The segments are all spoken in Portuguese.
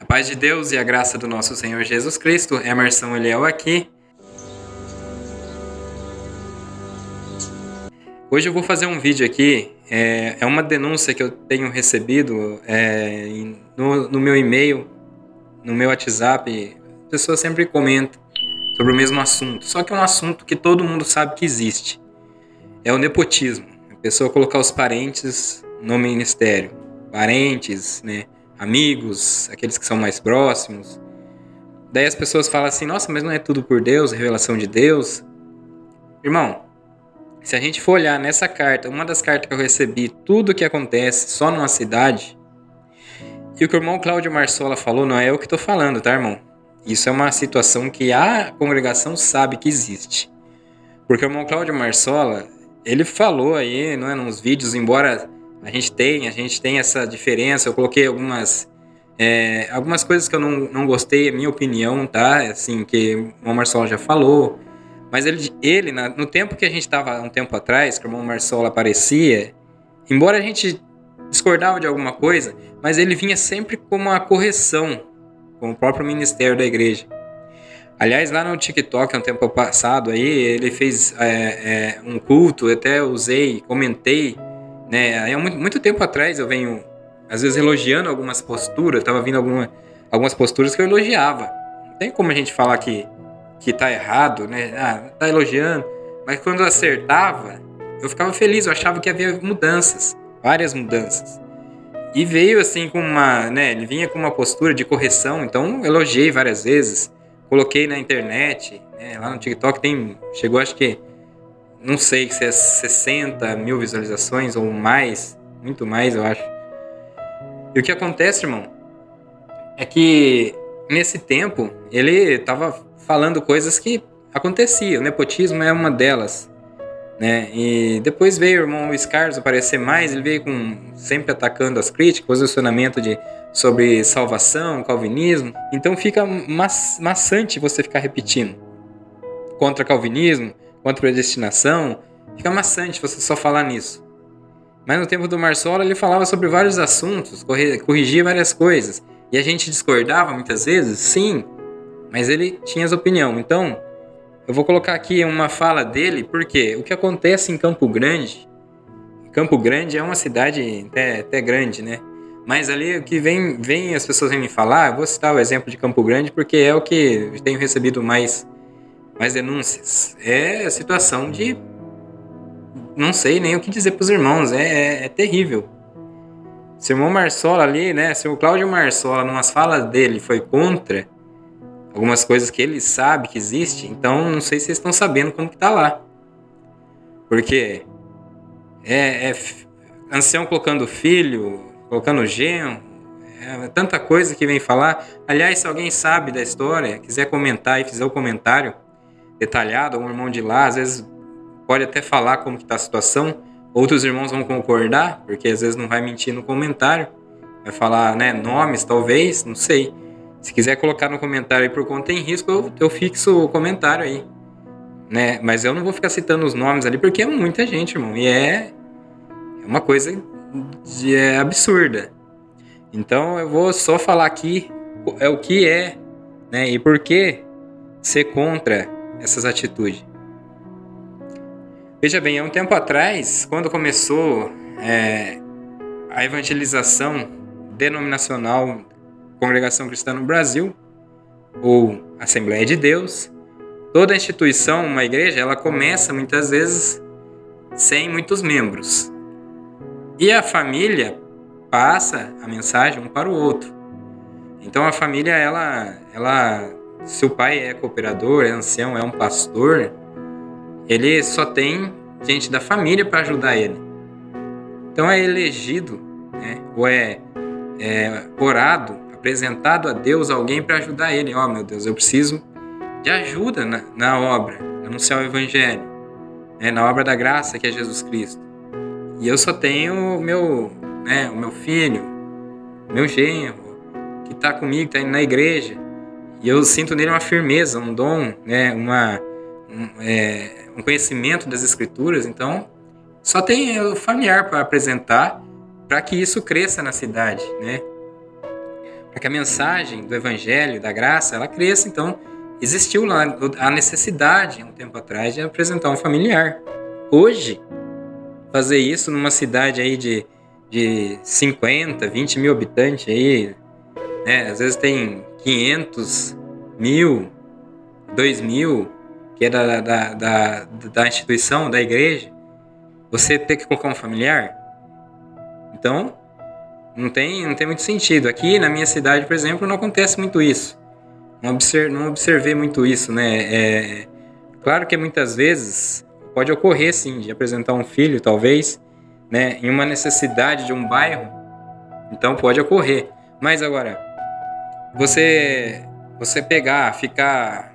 A paz de Deus e a graça do nosso Senhor Jesus Cristo. Emerson Eliel aqui. Hoje eu vou fazer um vídeo aqui. É uma denúncia que eu tenho recebido no meu e-mail, no meu WhatsApp. A pessoa sempre comenta sobre o mesmo assunto. Só que é um assunto que todo mundo sabe que existe. É o nepotismo. A pessoa colocar os parentes no ministério. Parentes, né? Amigos, aqueles que são mais próximos. Daí as pessoas falam assim, nossa, mas não é tudo por Deus, revelação de Deus? Irmão, se a gente for olhar nessa carta, uma das cartas que eu recebi, tudo o que acontece só numa cidade, e o que o irmão Cláudio Marsola falou, não é eu que estou falando, tá, irmão? Isso é uma situação que a congregação sabe que existe. Porque o irmão Cláudio Marsola, ele falou aí, não é, nos vídeos, embora a gente tenha essa diferença, eu coloquei algumas coisas que eu não gostei, é minha opinião, tá? Assim, que o irmão Marsola já falou. Mas no tempo que a gente estava, um tempo atrás, que o irmão Marsola aparecia, embora a gente discordava de alguma coisa, mas ele vinha sempre com uma correção, com o próprio ministério da igreja. Aliás, lá no TikTok, um tempo passado, aí, ele fez um culto, até usei, comentei, né? Aí, muito tempo atrás eu venho, às vezes, elogiando algumas posturas, estava vindo algumas posturas que eu elogiava. Não tem como a gente falar que tá errado, né? Tá elogiando. Mas quando eu acertava, eu ficava feliz, eu achava que havia mudanças, várias mudanças. E veio assim com ele vinha com uma postura de correção, então elogiei várias vezes. Coloquei na internet, né, lá no TikTok chegou acho que, não sei se é 60 mil visualizações ou mais, muito mais eu acho. E o que acontece, irmão, é que nesse tempo ele estava falando coisas que aconteciam, o nepotismo é uma delas, né? E depois veio o irmão Luiz Carlos aparecer mais, ele veio sempre atacando as críticas, posicionamento sobre salvação, calvinismo. Então fica maçante você ficar repetindo contra calvinismo, contra predestinação. Fica maçante você só falar nisso. Mas no tempo do Marsola ele falava sobre vários assuntos, corrigia várias coisas. E a gente discordava muitas vezes, sim, mas ele tinha as opiniões. Então, eu vou colocar aqui uma fala dele, porque o que acontece em Campo Grande é uma cidade até grande, né? Mas ali o que vem as pessoas vêm me falar, eu vou citar o exemplo de Campo Grande, porque é o que eu tenho recebido mais denúncias. É a situação de... não sei nem o que dizer para os irmãos, é terrível. Se o irmão Marsola ali, né? Se o Cláudio Marsola, numas falas dele, foi contra algumas coisas que ele sabe que existe, então não sei se vocês estão sabendo como que tá lá. Porque ancião colocando filho, colocando genro, tanta coisa que vem falar. Aliás, se alguém sabe da história, quiser comentar e fizer o comentário detalhado, um irmão de lá, às vezes pode até falar como que tá a situação, outros irmãos vão concordar, porque às vezes não vai mentir no comentário, vai falar, né, nomes talvez, não sei. Se quiser colocar no comentário aí por conta tem risco, eu fixo o comentário aí, né? Mas eu não vou ficar citando os nomes ali, porque é muita gente, irmão. E é uma coisa absurda. Então eu vou só falar aqui o que é, né? E por que ser contra essas atitudes. Veja bem, há um tempo atrás, quando começou a evangelização denominacional Congregação Cristã no Brasil, ou Assembleia de Deus, toda instituição, uma igreja, ela começa muitas vezes sem muitos membros. E a família passa a mensagem um para o outro. Então a família, se o pai é cooperador, é ancião, é um pastor, ele só tem gente da família para ajudar ele. Então é elegido, né, ou é orado, apresentado a Deus alguém para ajudar ele. Meu Deus, eu preciso de ajuda na obra, anunciar o evangelho, né, na obra da graça que é Jesus Cristo. E eu só tenho o meu filho, meu genro, que está comigo, está indo na igreja. E eu sinto nele uma firmeza, um dom, né, um conhecimento das Escrituras. Então, só tem o familiar para apresentar, para que isso cresça na cidade, né? para que a mensagem do evangelho, da graça, ela cresça. Então, existiu lá a necessidade, um tempo atrás, de apresentar um familiar. Hoje, fazer isso numa cidade aí de 50, 20 mil habitantes aí, né? Às vezes tem 500 mil, 2 mil, que é da instituição, da igreja, você ter que colocar um familiar. Então, não tem muito sentido. Aqui na minha cidade, por exemplo, não acontece muito isso. Não observei muito isso, né? Claro que muitas vezes pode ocorrer, sim, de apresentar um filho, talvez, né, em uma necessidade de um bairro. Então pode ocorrer. Mas agora, você ficar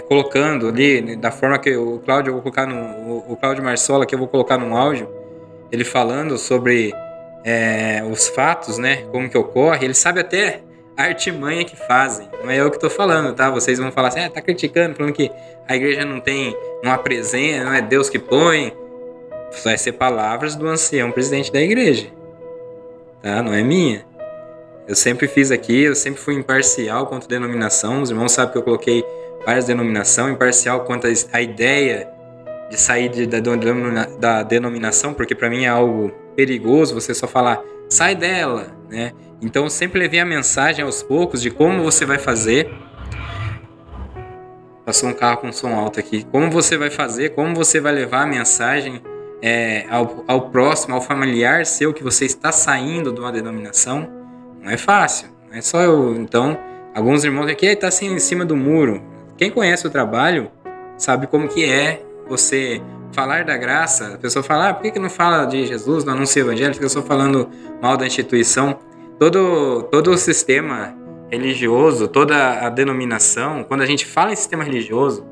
colocando ali, da forma que o Cláudio, eu vou colocar o Cláudio Marsola, que eu vou colocar num áudio, ele falando sobre os fatos, né, como que ocorre, ele sabe até a artimanha que fazem. Não é eu que estou falando, tá? Vocês vão falar assim, tá criticando, falando que a igreja não apresenta, não é Deus que põe. Vai ser palavras do ancião presidente da igreja, tá? Não é minha. Eu sempre fiz aqui, eu sempre fui imparcial quanto à denominação. Os irmãos sabem que eu coloquei várias denominações, imparcial quanto à ideia de sair da denominação, porque para mim é algo perigoso você só falar, sai dela, né? Então eu sempre levei a mensagem aos poucos de como você vai fazer. Passou um carro com som alto aqui. Como você vai fazer, como você vai levar a mensagem ao próximo, ao familiar seu que você está saindo de uma denominação. Não é fácil, não é só eu. Então, alguns irmãos aqui estão assim em cima do muro. Quem conhece o trabalho sabe como que é você falar da graça. A pessoa fala, por que não fala de Jesus, não anuncia o evangelho? Porque eu estou falando mal da instituição. Todo o sistema religioso, toda a denominação, quando a gente fala em sistema religioso,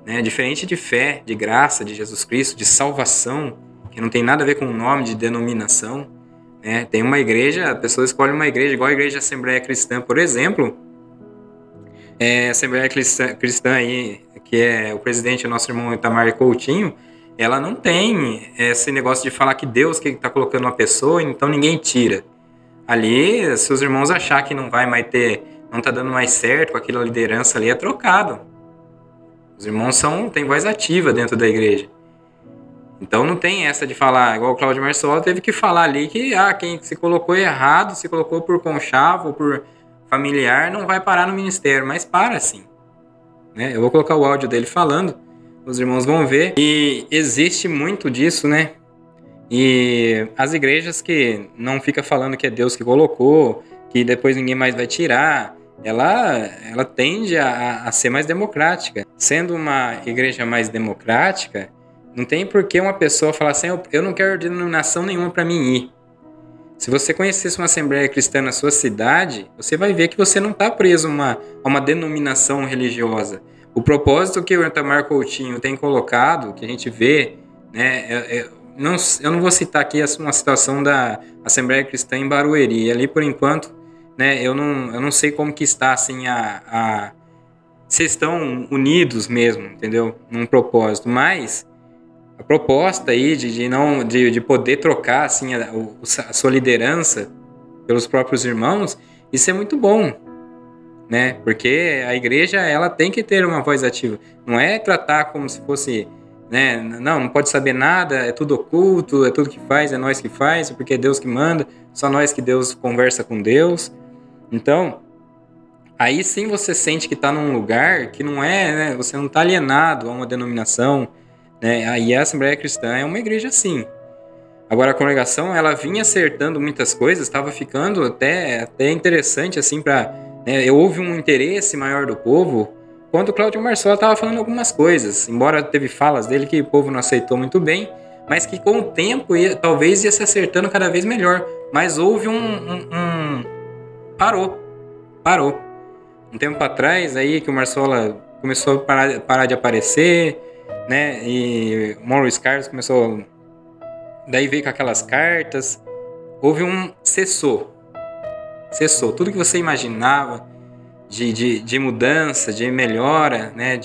né, diferente de fé, de graça, de Jesus Cristo, de salvação, que não tem nada a ver com o nome de denominação, né? Tem uma igreja, a pessoa escolhe uma igreja, igual a Igreja Assembleia Cristã, por exemplo. A Assembleia Cristã aí, que é o presidente, o nosso irmão Itamar Coutinho, ela não tem esse negócio de falar que Deus que está colocando uma pessoa, então ninguém tira. Ali, se os irmãos achar que não vai mais ter, não está dando mais certo com aquela liderança ali, é trocado. Os irmãos têm voz ativa dentro da igreja. Então não tem essa de falar, igual o Cláudio Marsola teve que falar ali que quem se colocou errado, se colocou por conchavo ou por familiar, não vai parar no ministério, mas para sim. Né? Eu vou colocar o áudio dele falando, os irmãos vão ver. E existe muito disso, né? E as igrejas que não ficam falando que é Deus que colocou, que depois ninguém mais vai tirar, ela tende a ser mais democrática. Sendo uma igreja mais democrática, não tem por que uma pessoa falar assim, eu não quero denominação nenhuma para mim ir. Se você conhecesse uma Assembleia Cristã na sua cidade, você vai ver que você não está preso a uma denominação religiosa. O propósito que o Itamar Coutinho tem colocado, que a gente vê, né, eu não vou citar aqui uma situação da Assembleia Cristã em Barueri. Ali, por enquanto, né, eu não sei como que está, assim, se estão unidos mesmo, entendeu? Num propósito. Mas a proposta aí de poder trocar, assim, a sua liderança pelos próprios irmãos, isso é muito bom, né? Porque a igreja, ela tem que ter uma voz ativa. Não é tratar como se fosse... Né? Não pode saber nada, é tudo oculto, é tudo que faz, é nós que faz, porque é Deus que manda, só nós que Deus conversa com Deus. Então, aí sim você sente que está num lugar que não é, né? Você não está alienado a uma denominação, né? Aí a Assembleia Cristã é uma igreja assim. Agora a congregação, ela vinha acertando muitas coisas, estava ficando até interessante assim para, né? Houve um interesse maior do povo quando o Cláudio Marsola estava falando algumas coisas, embora teve falas dele que o povo não aceitou muito bem, mas que com o tempo talvez ia se acertando cada vez melhor. Mas houve Parou. Um tempo atrás aí que o Marsola começou a parar de aparecer, né? E o Maurice Carlos começou... Daí veio com aquelas cartas. Houve cessou. Tudo que você imaginava de mudança, de melhora, né,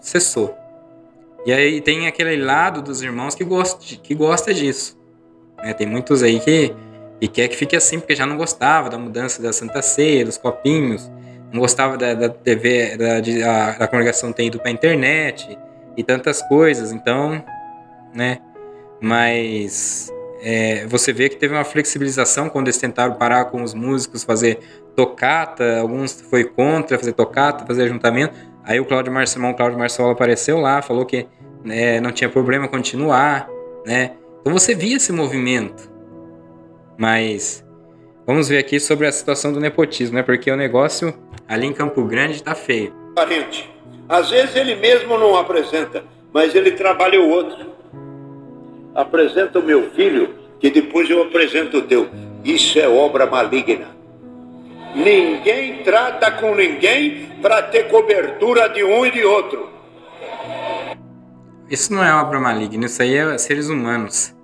cessou. E aí tem aquele lado dos irmãos que gosta disso, né? Tem muitos aí que e quer que fique assim, porque já não gostava da mudança da Santa Ceia, dos copinhos, não gostava da TV, da congregação ter ido para a internet e tantas coisas, então, né? Mas você vê que teve uma flexibilização quando eles tentaram parar com os músicos, fazer tocata, alguns foi contra fazer tocata, fazer ajuntamento. Aí o Cláudio Marçola apareceu lá, falou que não tinha problema continuar, né? Então você via esse movimento. Mas vamos ver aqui sobre a situação do nepotismo, né? Porque o negócio ali em Campo Grande tá feio. Parente. Às vezes ele mesmo não apresenta, mas ele trabalha o outro. Apresenta o meu filho, que depois eu apresento o teu. Isso é obra maligna. Ninguém trata com ninguém para ter cobertura de um e de outro. Isso não é obra maligna, isso aí é seres humanos.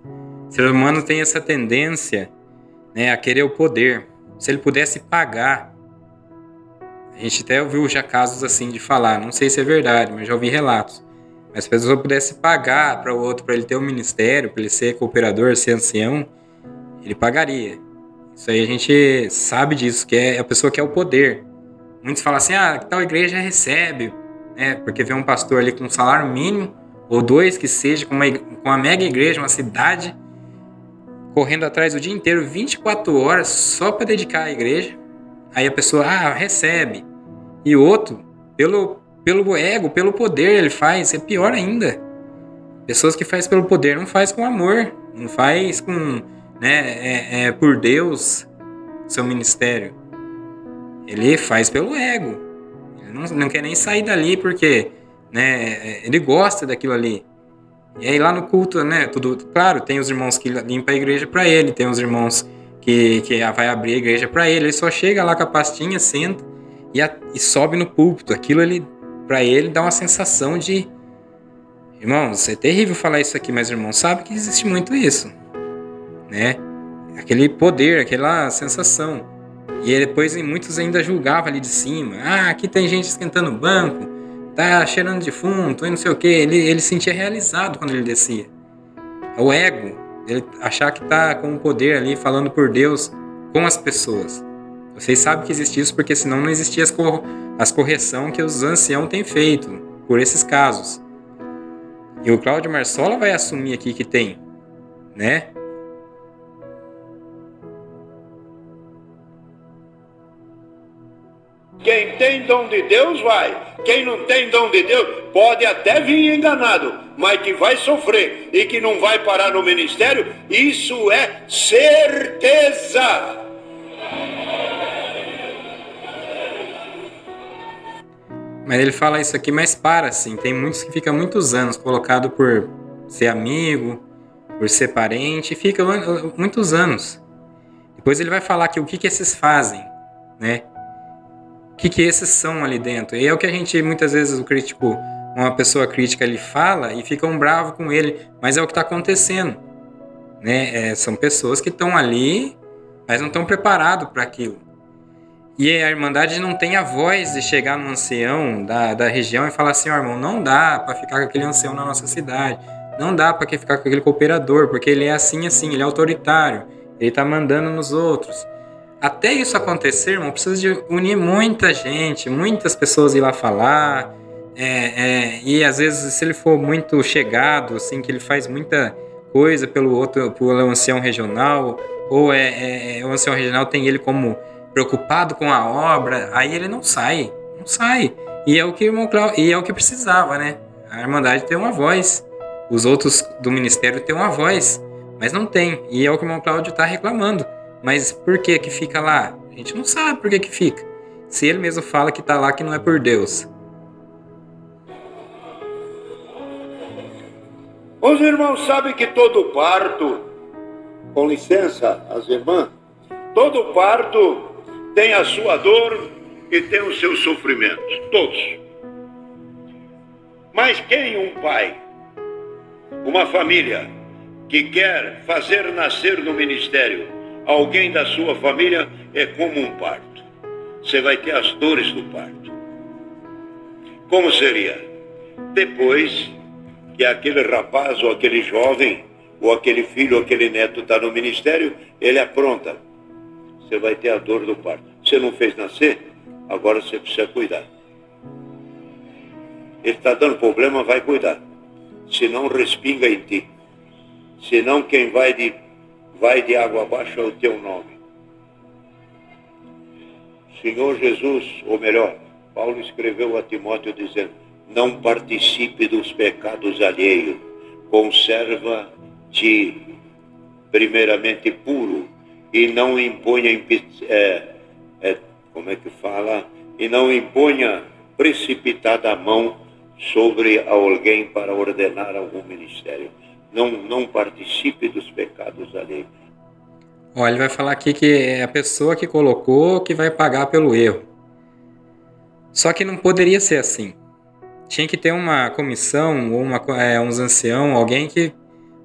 Seres humanos têm essa tendência, né, a querer o poder. Se ele pudesse pagar, a gente até ouviu já casos assim de falar, não sei se é verdade, mas já ouvi relatos. Mas se a pessoa pudesse pagar para o outro, para ele ter um ministério, para ele ser cooperador, ser ancião, ele pagaria. Isso aí a gente sabe disso, que é a pessoa que é o poder. Muitos falam assim, tal igreja recebe, né, porque vê um pastor ali com um salário mínimo, ou dois que seja, com uma mega igreja, uma cidade, correndo atrás o dia inteiro, 24 horas, só para dedicar à igreja. Aí a pessoa, recebe. E o outro, pelo ego, pelo poder, ele faz, é pior ainda. Pessoas que fazem pelo poder, não faz com amor, não faz com, por Deus, seu ministério. Ele faz pelo ego. Ele não quer nem sair dali porque, ele gosta daquilo ali. E aí lá no culto, claro, tem os irmãos que limpam a igreja para ele, tem os irmãos que vai abrir a igreja para ele. Ele só chega lá com a pastinha, senta e sobe no púlpito. Aquilo para ele dá uma sensação de... Irmãos, é terrível falar isso aqui, mas o irmão sabe que existe muito isso, né? Aquele poder, aquela sensação. E depois muitos ainda julgavam ali de cima. Aqui tem gente esquentando o banco, tá cheirando defunto e não sei o que. Ele se sentia realizado quando ele descia. O ego, ele achar que tá com o poder ali, falando por Deus com as pessoas. Vocês sabem que existe isso, porque senão não existia as correções que os anciãos têm feito por esses casos. E o Cláudio Marçola vai assumir aqui que tem, né? Quem tem dom de Deus vai. Quem não tem dom de Deus pode até vir enganado, mas que vai sofrer e que não vai parar no ministério, isso é certeza. Mas ele fala isso aqui, mas para assim. Tem muitos que ficam muitos anos colocado por ser amigo, por ser parente, e fica muitos anos. Depois ele vai falar que o que esses fazem, né? O que esses são ali dentro. E é o que a gente, muitas vezes, uma pessoa crítica, ele fala e ficam bravos com ele, mas é o que está acontecendo, né? São pessoas que estão ali, mas não estão preparados para aquilo. E a Irmandade não tem a voz de chegar no ancião da região e falar assim, irmão, não dá para ficar com aquele ancião na nossa cidade, não dá para ficar com aquele cooperador, porque ele é assim, ele é autoritário, ele está mandando nos outros. Até isso acontecer, irmão, precisa de unir muita gente, muitas pessoas ir lá falar, e às vezes se ele for muito chegado, assim, que ele faz muita coisa pelo ancião regional, ou o ancião regional tem ele como preocupado com a obra, aí ele não sai. E é o que precisava, né? A Irmandade tem uma voz, os outros do ministério têm uma voz, mas não tem. E é o que o irmão Cláudio está reclamando. Mas por que fica lá? A gente não sabe por que fica. Se ele mesmo fala que está lá, que não é por Deus. Os irmãos sabem que todo parto, com licença, as irmãs, todo parto tem a sua dor e tem os seus sofrimentos, todos. Mas quem um pai, uma família que quer fazer nascer no ministério alguém da sua família, é como um parto. Você vai ter as dores do parto. Como seria? Depois que aquele rapaz ou aquele jovem ou aquele filho, ou aquele neto está no ministério, ele apronta. Você vai ter a dor do parto. Você não fez nascer? Agora você precisa cuidar. Ele está dando problema, vai cuidar. Senão respinga em ti. Senão quem vai de água abaixo é o teu nome. Senhor Jesus, ou melhor, Paulo escreveu a Timóteo dizendo: não participe dos pecados alheios, conserva-te primeiramente puro e não imponha, e não imponha precipitada a mão sobre alguém para ordenar algum ministério. Não participe dos pecados alheios. Olha, ele vai falar aqui que é a pessoa que colocou que vai pagar pelo erro. Só que não poderia ser assim. Tinha que ter uma comissão, ou uns anciãos, alguém que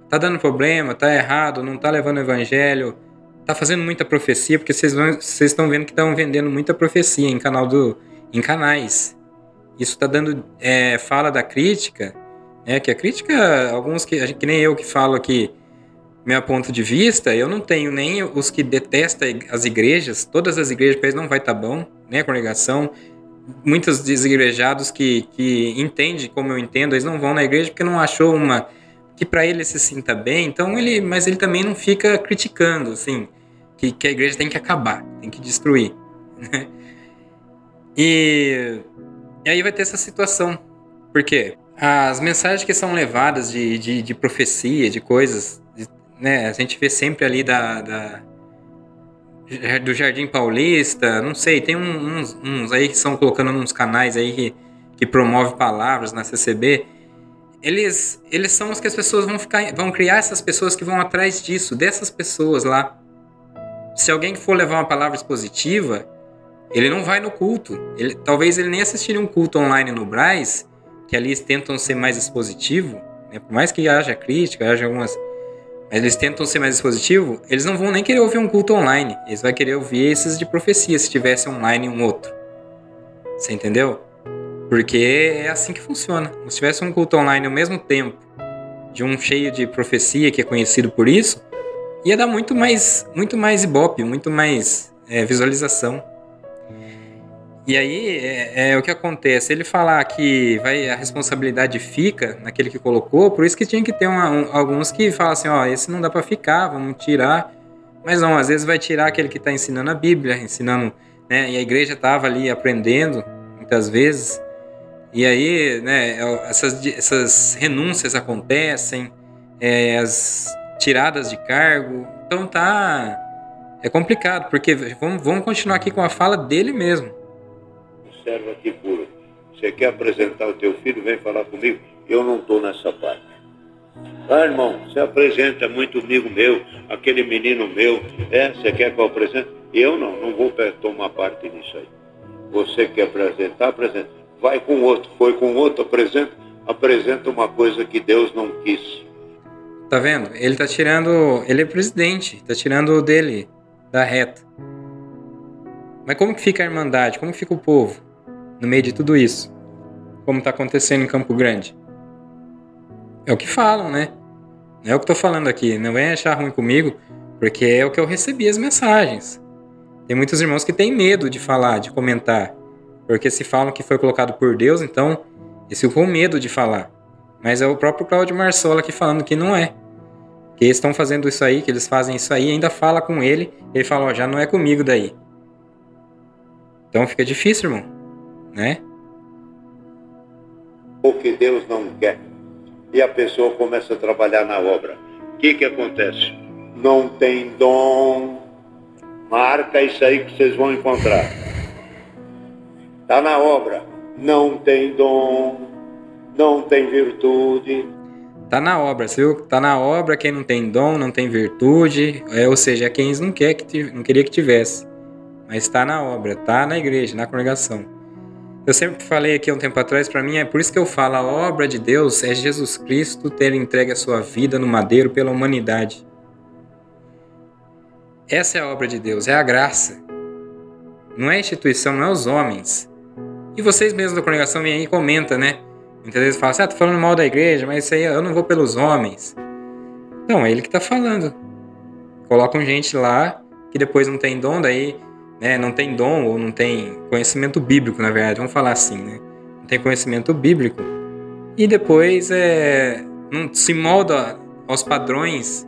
tá dando problema, tá errado, não tá levando o evangelho, tá fazendo muita profecia, porque vocês estão vendo que estão vendendo muita profecia em canais. Isso tá dando fala da crítica, né? Que a crítica, alguns que nem eu que falo aqui, meu ponto de vista, eu não tenho nem os que detestam as igrejas, todas as igrejas para eles não vai estar bom, né? A congregação, muitos desigrejados que entendem como eu entendo, eles não vão na igreja porque não achou uma que para ele se sinta bem, então mas ele também não fica criticando, assim, que a igreja tem que acabar, tem que destruir, né? E aí vai ter essa situação, porque as mensagens que são levadas de profecia, de coisas, né, a gente vê sempre ali do Jardim Paulista, não sei, tem uns aí que estão colocando nos canais aí que promove palavras na CCB. Eles são os que as pessoas vão criar essas pessoas que vão atrás disso, dessas pessoas lá. Se alguém for levar uma palavra expositiva, ele não vai no culto. Talvez ele nem assistiria um culto online no Braz, que ali eles tentam ser mais expositivo, né? Por mais que haja crítica, haja algumas... Mas eles tentam ser mais expositivo, eles não vão nem querer ouvir um culto online. Eles vão querer ouvir esses de profecia, se tivesse online um outro. Você entendeu? Porque é assim que funciona. Se tivesse um culto online ao mesmo tempo, de um cheio de profecia, que é conhecido por isso, ia dar muito mais ibope, muito mais visualização. E aí, o que acontece? Ele falar que a responsabilidade fica naquele que colocou, por isso que tinha que ter alguns que falam assim, esse não dá para ficar, vamos tirar. Mas não, às vezes vai tirar aquele que está ensinando a Bíblia, ensinando, né? E a igreja estava ali aprendendo, muitas vezes. E aí, né, essas renúncias acontecem, as tiradas de cargo. Então é complicado, porque vamos continuar aqui com a fala dele mesmo. Conserva-te puro. Você quer apresentar o teu filho? Vem falar comigo. Eu não estou nessa parte. Irmão, você apresenta muito amigo meu, aquele menino meu. Você quer que eu apresente? Eu não vou tomar parte nisso aí. Você quer apresentar? Apresenta. Vai com outro, foi com outro, apresenta uma coisa que Deus não quis. Tá vendo? Ele tá tirando, ele é presidente, tá tirando o dele da reta. Mas como que fica a irmandade? Como que fica o povo no meio de tudo isso? Como tá acontecendo em Campo Grande? É o que falam, né? Não é o que tô falando aqui, não vem achar ruim comigo, porque é o que eu recebi as mensagens. Tem muitos irmãos que têm medo de falar, de comentar, porque se falam que foi colocado por Deus, então eles ficam com medo de falar. Mas é o próprio Cláudio Marsola aqui falando que não é. Que eles estão fazendo isso aí, que eles fazem isso aí, ainda fala com ele, ele fala, já não é comigo daí. Então fica difícil, irmão, né? O que Deus não quer. E a pessoa começa a trabalhar na obra. O que acontece? Não tem dom. Marca isso aí que vocês vão encontrar. Está na obra. Não tem dom. Não tem virtude. Tá na obra, você viu? Tá na obra quem não tem dom, não tem virtude, ou seja, quem não queria que tivesse. Mas tá na obra, tá na igreja, na congregação. Eu sempre falei aqui há um tempo atrás, para mim é por isso que eu falo, a obra de Deus é Jesus Cristo ter entregue a sua vida no madeiro pela humanidade. Essa é a obra de Deus, é a graça. Não é a instituição, não é os homens. E vocês mesmos da congregação vêm aí e comentam, né? Muitas vezes falam assim, tô falando mal da igreja, mas isso aí eu não vou pelos homens. Então, é ele que está falando. Colocam gente lá que depois não tem dom, daí, né, não tem dom ou não tem conhecimento bíblico, na verdade, vamos falar assim, né? Não tem conhecimento bíblico e depois não se molda aos padrões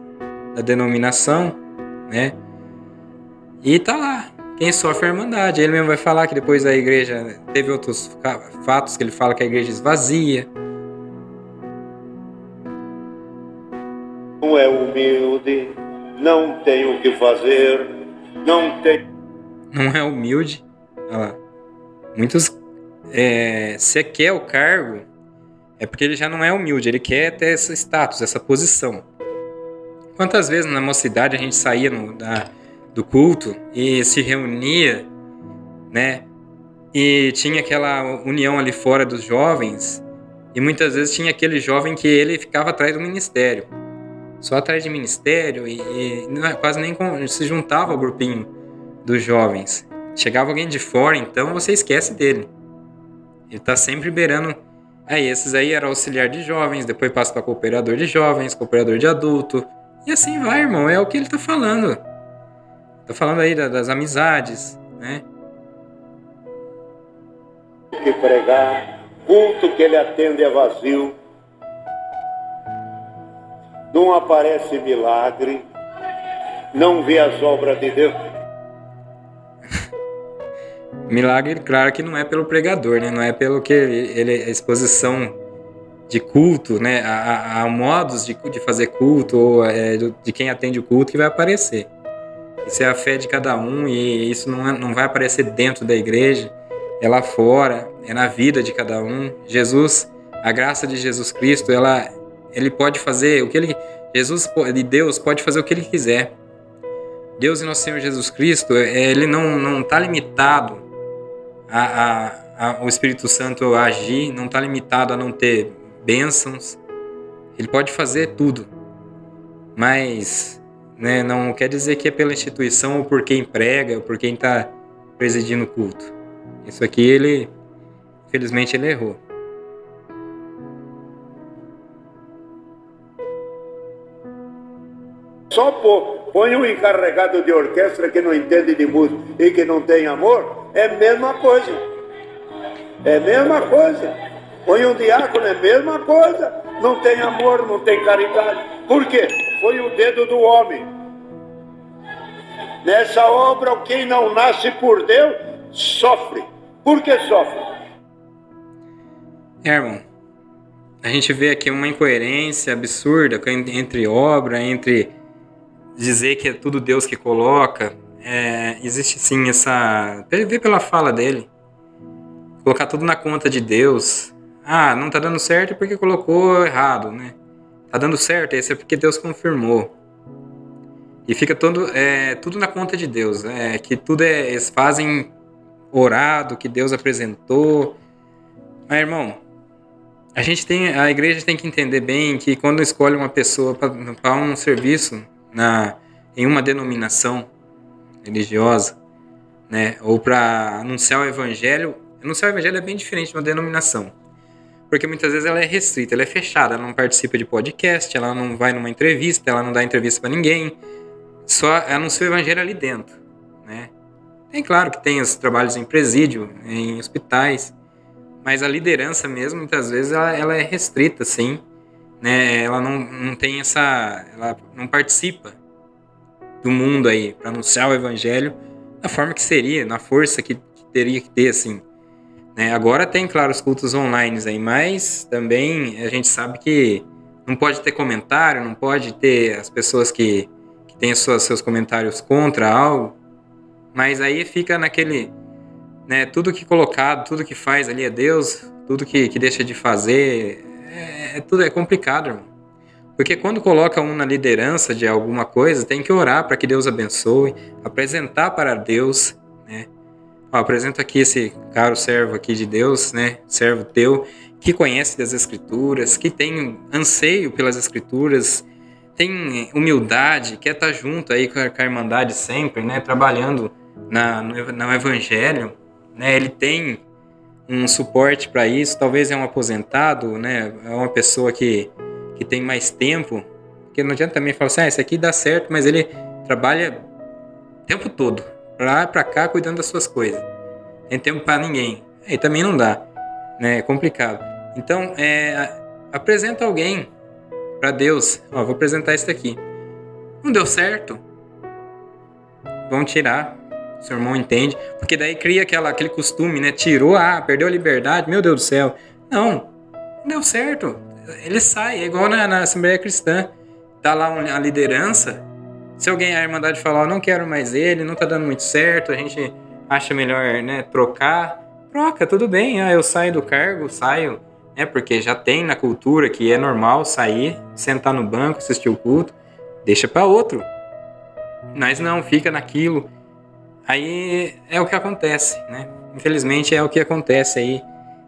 da denominação, né? E tá lá. Quem sofre é a Irmandade. Ele mesmo vai falar que depois a igreja teve outros fatos que ele fala que a igreja esvazia. Não é humilde, não tem o que fazer, não é humilde. Olha lá. Muitos, se quer o cargo, é porque ele já não é humilde, ele quer ter esse status, essa posição. Quantas vezes na mocidade a gente saía do culto e se reunia, né? E tinha aquela união ali fora dos jovens, e muitas vezes tinha aquele jovem que ele ficava atrás do ministério. Só atrás de ministério e quase nem se juntava ao grupinho dos jovens. Chegava alguém de fora, então você esquece dele. Ele está sempre beirando. Aí esses aí eram auxiliar de jovens, depois passa para cooperador de jovens, cooperador de adulto. E assim vai, irmão. É o que ele está falando. Está falando aí das amizades, né? que pregar, culto que ele atende é vazio. Não aparece milagre, não vê as obras de Deus. Milagre, claro que não é pelo pregador, né? Não é pelo que a exposição de culto, né? Há modos de fazer culto ou de quem atende o culto que vai aparecer. Isso é a fé de cada um e isso não vai aparecer dentro da igreja, é lá fora, é na vida de cada um. Jesus, a graça de Jesus Cristo, ele pode fazer o que Deus pode fazer o que ele quiser. Deus e nosso Senhor Jesus Cristo, ele não está limitado o Espírito Santo a agir, não está limitado a não ter bênçãos. Ele pode fazer tudo, mas né, não quer dizer que é pela instituição ou por quem prega ou por quem está presidindo o culto. Isso aqui, infelizmente, ele errou. Só põe um encarregado de orquestra que não entende de música e que não tem amor, é a mesma coisa. É a mesma coisa. Põe um diácono, é a mesma coisa. Não tem amor, não tem caridade. Por quê? Foi o dedo do homem. Nessa obra, quem não nasce por Deus, sofre. Por que sofre? Irmão, a gente vê aqui uma incoerência absurda entre obra, entre dizer que é tudo Deus que coloca. Existe sim vê pela fala dele. Colocar tudo na conta de Deus. Ah, não tá dando certo porque colocou errado, né? Tá dando certo, esse é porque Deus confirmou. E fica tudo na conta de Deus. Que tudo eles fazem orado, que Deus apresentou. Mas, irmão, a igreja tem que entender bem que quando escolhe uma pessoa para um serviço em uma denominação religiosa, né, ou para anunciar o evangelho é bem diferente de uma denominação. Porque muitas vezes ela é restrita, ela é fechada, ela não participa de podcast, ela não vai numa entrevista, ela não dá entrevista para ninguém, só anuncia o evangelho ali dentro, né? Claro que tem os trabalhos em presídio, em hospitais, mas a liderança mesmo, muitas vezes, ela é restrita, sim, né? Ela não tem ela não participa do mundo aí para anunciar o evangelho da forma que seria, na força que teria que ter, assim. Né? Agora tem, claro, os cultos online aí, mas também a gente sabe que não pode ter comentário, não pode ter as pessoas que têm seus comentários contra algo, mas aí fica naquele, né, tudo que colocado, tudo que faz ali é Deus, tudo que deixa de fazer, tudo é complicado, irmão. Porque quando coloca um na liderança de alguma coisa, tem que orar para que Deus abençoe, apresentar para Deus, né? Apresento aqui esse caro servo aqui de Deus, né? Servo teu, que conhece das Escrituras, que tem anseio pelas Escrituras, tem humildade, quer estar junto aí com a Irmandade sempre, né? Trabalhando no Evangelho, né? Ele tem um suporte para isso, talvez é um aposentado, né? É uma pessoa que tem mais tempo, Porque não adianta também falar assim, esse aqui dá certo, mas ele trabalha o tempo todo, pra lá e pra cá, cuidando das suas coisas. Não tem tempo pra ninguém. Aí também não dá, né? É complicado. Então, apresenta alguém pra Deus. Ó, vou apresentar esse daqui. Não deu certo. Vão tirar. O seu irmão entende. Porque daí cria aquele costume, né? Tirou, perdeu a liberdade. Meu Deus do céu. Não deu certo. Ele sai. É igual na Assembleia Cristã. Tá lá a liderança. Se alguém, a Irmandade falar, não quero mais ele, não tá dando muito certo, a gente acha melhor, né, trocar. Troca, tudo bem. Eu saio do cargo, saio, né? Porque já tem na cultura que é normal sair, sentar no banco, assistir o culto. Deixa para outro. Mas não, fica naquilo. Aí é o que acontece, né? Infelizmente é o que acontece aí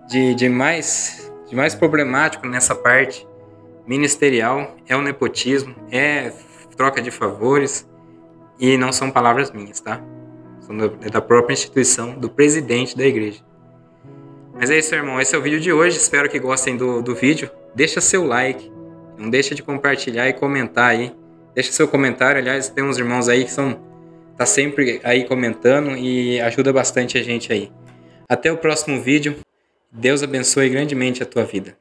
de mais problemático nessa parte ministerial. É o nepotismo, é troca de favores, e não são palavras minhas, tá? São da própria instituição, do presidente da igreja. Mas é isso, irmão. Esse é o vídeo de hoje. Espero que gostem do vídeo. Deixa seu like. Não deixa de compartilhar e comentar aí. Deixa seu comentário. Aliás, tem uns irmãos aí que tá sempre aí comentando e ajuda bastante a gente aí. Até o próximo vídeo. Deus abençoe grandemente a tua vida.